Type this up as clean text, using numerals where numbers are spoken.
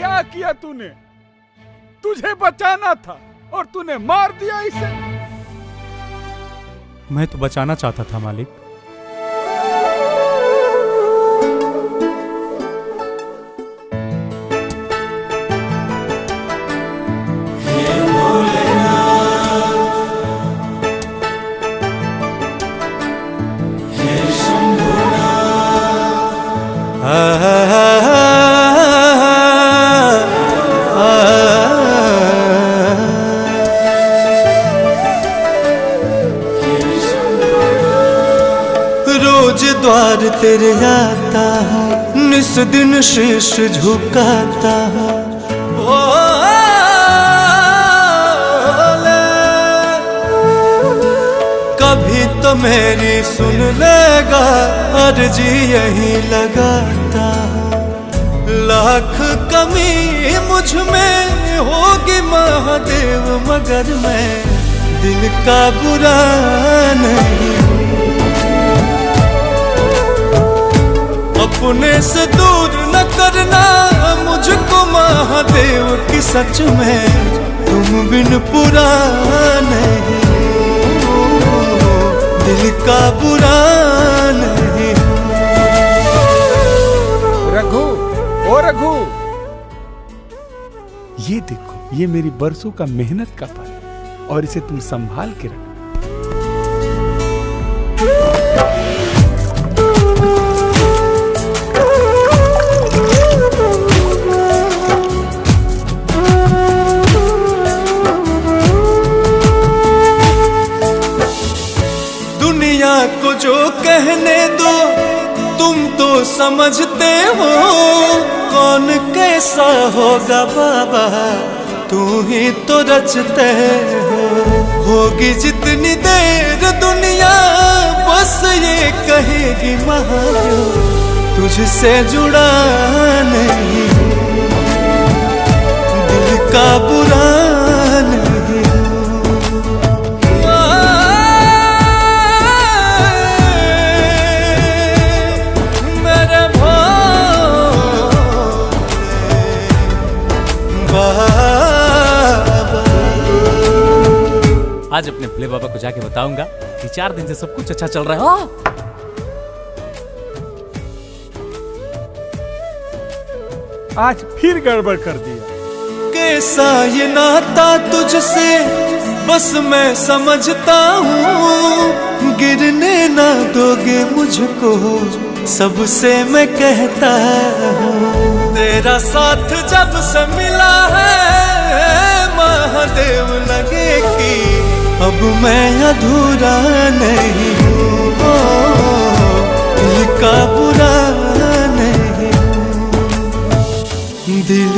क्या किया तूने? तुझे बचाना था और तूने मार दिया इसे। मैं तो बचाना चाहता था मालिक। रोज द्वार तेरे आता है, निस दिन शीश झुकाता है। कभी तो मेरी सुन लेगा, अर्जी यही लगाता है। लाख कमी मुझ में होगी महादेव, मगर मैं दिल का बुरा नहीं। अपने से दूर न करना मुझको महादेव की, सच में तुम बिन पूरा नहीं। दिल का बुरा नहीं। रघु, ओ रघु, ये देखो, ये मेरी बरसों का मेहनत का फल है और इसे तुम संभाल के रखो। दुनिया को जो कहने दो, तुम तो समझते हो। कौन कैसा होगा बाबा, तू ही तो रचते हो। होगी जितनी देर दुनिया, बस ये कहेगी महादेव, तुझसे जुड़ा नहीं। दिल का बुरा नहीं। आज अपने भोले बाबा को जाके बताऊंगा कि 4 दिन से सब कुछ अच्छा चल रहा है। आज फिर गड़बड़ कर दिया। कैसा ये नाता तुझसे, बस मैं समझता हूँ। गिरने ना दोगे मुझको, सबसे मैं कहता हूँ। तेरा साथ जब से मिला है महादेव, लगे कि अब मैं अधूरा नहीं हूँ। दिल का बुरा नहीं हूँ। दिल